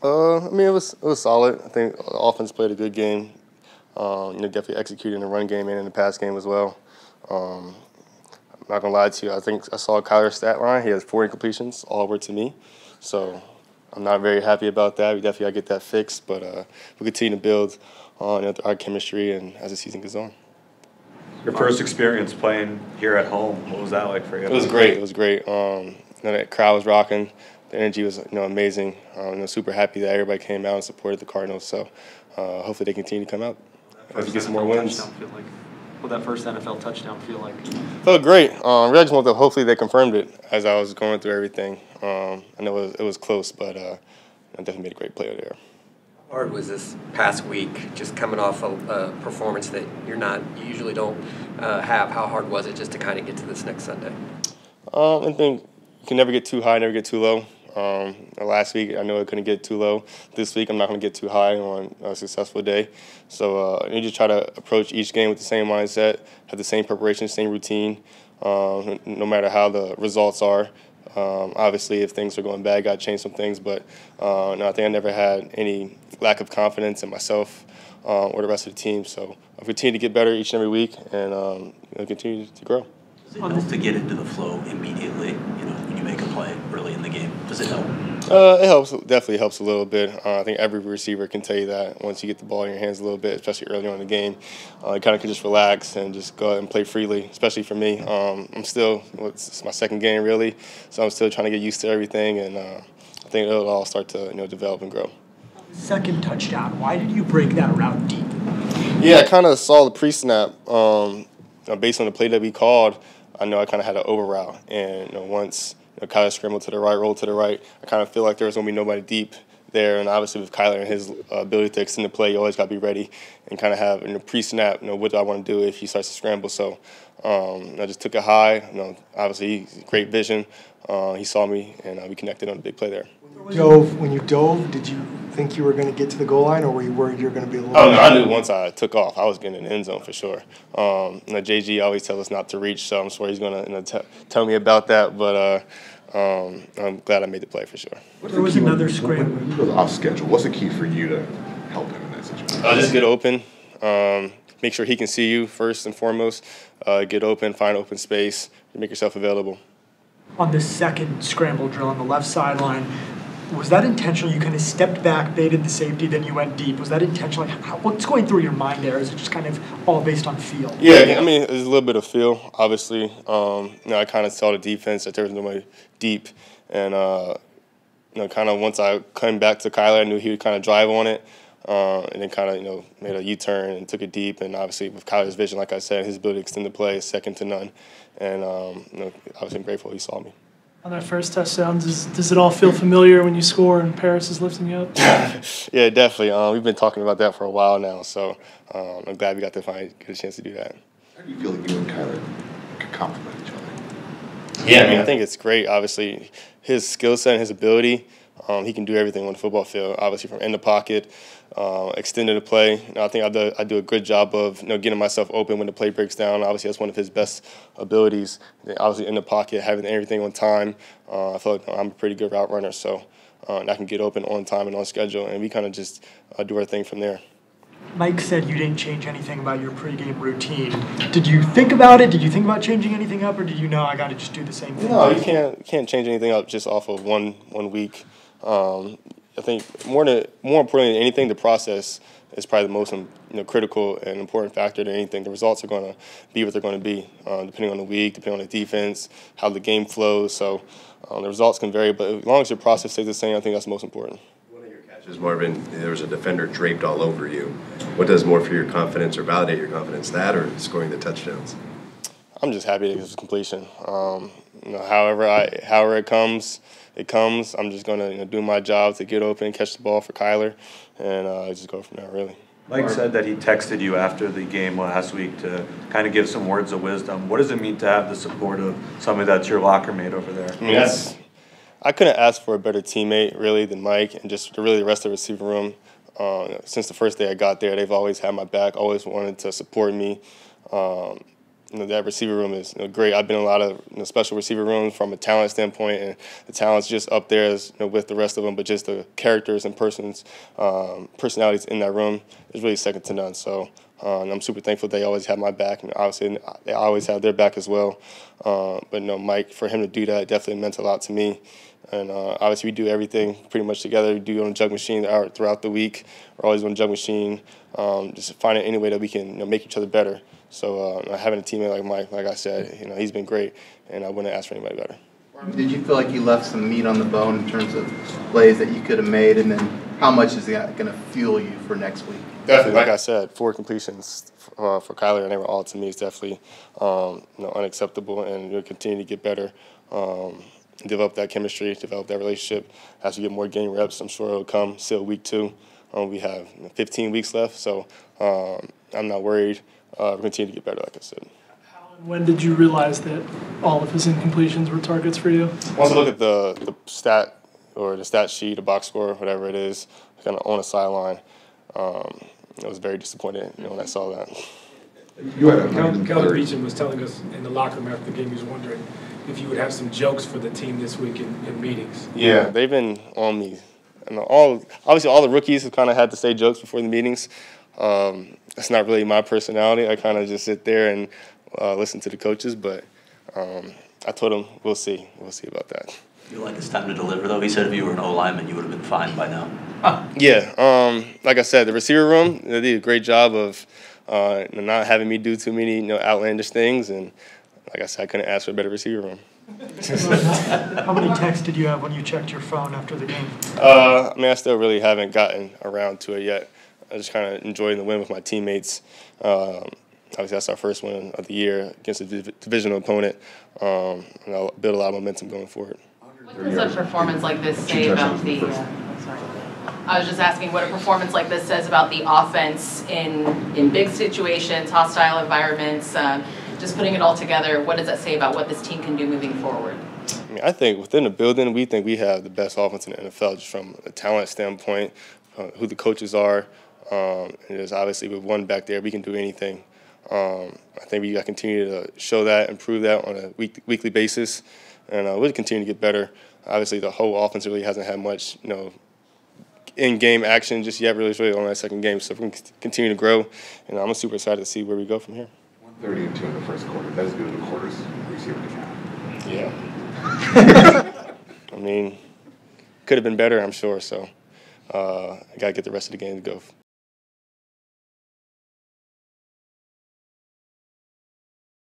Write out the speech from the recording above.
I mean, it was solid. I think the offense played a good game. Definitely executed in the run game and in the pass game as well. I'm not gonna lie to you. I think I saw Kyler's stat line. He has 4 incompletions, all were to me. So I'm not very happy about that. We definitely gotta get that fixed. But we continue to build on our chemistry and as the season goes on. Your first experience playing here at home, what was that like for you? It was great. It was great. The crowd was rocking. The energy was amazing. Super happy that everybody came out and supported the Cardinals. So hopefully they continue to come out. Get some more wins. What that first NFL touchdown feel like? Felt great. Really just wanted to hopefully they confirmed it as I was going through everything. I know it was close, but I definitely made a great play there. How hard was this past week, just coming off a performance that you usually don't have? How hard was it just to kind of get to this next Sunday? I think you can never get too high, never get too low. Last week, I know I couldn't get too low. This week, I'm not going to get too high on a successful day. So you just try to approach each game with the same mindset, have the same preparation, same routine, no matter how the results are. Obviously, if things are going bad, got to change some things. But no, I think I never had any lack of confidence in myself or the rest of the team. So I'll continue to get better each and every week and continue to grow. Does it help to get into the flow immediately, when you make a play early in the game? Does it help? It helps. Definitely helps a little bit. I think every receiver can tell you that once you get the ball in your hands a little bit, especially early on in the game, you kind of can just relax and just go out and play freely, especially for me. It's my second game, really, so I'm still trying to get used to everything, and I think it'll all start to develop and grow. Second touchdown, why did you break that route deep? Yeah, I kind of saw the pre-snap. Based on the play that we called, I know I kind of had an over route, and once Kyler scrambled to the right, rolled to the right, I kind of feel like there was going to be nobody deep there, and obviously with Kyler and his ability to extend the play, you always got to be ready and kind of have pre-snap, what do I want to do if he starts to scramble. So I just took it high. Obviously he's great vision. He saw me, and we connected on a big play there. When you dove, did you think you were going to get to the goal line, or were you worried you were going to be a little? Oh no, I knew once I took off, I was getting in the end zone for sure. JG always tells us not to reach, so I'm sure he's going to tell me about that. But I'm glad I made the play for sure. There was another scramble. When you go off schedule, what's the key for you to help him in that situation? Just get open. Make sure he can see you first and foremost. Get open, find open space, and make yourself available. On the second scramble drill on the left sideline, was that intentional? You kind of stepped back, baited the safety, then you went deep. Was that intentional? What's going through your mind there? Is it just kind of all based on feel? Yeah, I mean, there's a little bit of feel, obviously. I kind of saw the defense that there was nobody deep. And, kind of once I came back to Kyler, I knew he would kind of drive on it. And then kind of, made a U-turn and took it deep. And obviously with Kyler's vision, like I said, his ability to extend the play is second to none. And, obviously I'm grateful he saw me. On that first touchdown, does it all feel familiar when you score and Paris is lifting you up? Yeah, definitely. We've been talking about that for a while now, so I'm glad we got to get a chance to do that. How do you feel like you and Kyler can complement each other? Yeah, I mean, I think it's great. Obviously, his skill set and his ability, he can do everything on the football field, obviously from in the pocket, extending the play. I think I do a good job of getting myself open when the play breaks down. Obviously, that's one of his best abilities. Obviously, in the pocket, having everything on time. I feel like I'm a pretty good route runner, so I can get open on time and on schedule, and we kind of just do our thing from there. Mike said you didn't change anything about your pregame routine. Did you think about it? Did you think about changing anything up, or did you know I got to just do the same thing? No, you can't change anything up just off of one week. I think more importantly than anything, the process is probably the most critical and important factor than anything. The results are going to be what they're going to be, depending on the week, depending on the defense, how the game flows. So the results can vary, but as long as your process stays the same, I think that's most important. One of your catches, Marvin, there was a defender draped all over you. What does more for your confidence or validate your confidence, that or scoring the touchdowns? I'm just happy that it was completion. However it comes. I'm just going to do my job to get open, catch the ball for Kyler, and just go from there, really. Mike said that he texted you after the game last week to kind of give some words of wisdom. What does it mean to have the support of somebody that's your locker mate over there? I mean, I couldn't ask for a better teammate, really, than Mike, and just really the rest of the receiver room. Since the first day I got there, they've always had my back, always wanted to support me. that receiver room is great. I've been in a lot of special receiver rooms from a talent standpoint, and the talent's just up there with the rest of them. But just the characters and personalities in that room is really second to none. So I'm super thankful they always have my back, and obviously they always have their back as well. But Mike, for him to do that definitely meant a lot to me. And obviously, we do everything pretty much together. We do on the jug machine throughout the week. We're always on the jug machine, just finding any way that we can make each other better. So having a teammate like Mike, like I said, he's been great, and I wouldn't ask for anybody better. Did you feel like you left some meat on the bone in terms of plays that you could have made, and then how much is that going to fuel you for next week? Definitely, like I said, 4 completions for Kyler, and they were all to me. It's definitely unacceptable, and we'll continue to get better. Develop that chemistry, develop that relationship. As we get more game reps, I'm sure it'll come. Still week 2. We have 15 weeks left, so I'm not worried. We'll continue to get better, like I said. When did you realize that all of his incompletions were targets for you? Once I look at the stat or the stat sheet, the box score, whatever it is, kind of on the sideline, I was very disappointed when I saw that. Kelly Beecham was telling us in the locker room after the game, he was wondering if you would have some jokes for the team this week in meetings. Yeah, they've been on me. And obviously, all the rookies have kind of had to say jokes before the meetings. That's not really my personality. I kind of just sit there and listen to the coaches. But I told them, we'll see. We'll see about that. You feel like it's time to deliver, though? He said if you were an O-lineman, you would have been fine by now. Yeah, like I said, the receiver room, they did a great job of not having me do too many outlandish things. And like I said, I couldn't ask for a better receiver room. How many texts did you have when you checked your phone after the game? I still really haven't gotten around to it yet. I just kind of enjoying the win with my teammates. Obviously, that's our first win of the year against a divisional opponent, and I'll build a lot of momentum going forward. What does a performance like this say about the? Sorry, I was just asking what a performance like this says about the offense in big situations, hostile environments. Just putting it all together, what does that say about what this team can do moving forward? I think within the building, we think we have the best offense in the NFL, just from a talent standpoint, who the coaches are. And there's obviously with one back there, we can do anything. I think we got to continue to show that, improve that on a weekly basis, and we'll continue to get better. Obviously, the whole offense really hasn't had much, in-game action just yet. Really, it's really on that second game, so we're going to continue to grow, and I'm super excited to see where we go from here. 130-2 in the first quarter. That is good in the quarters. We see what they have. Yeah. Could have been better, I'm sure. So I got to get the rest of the game to go.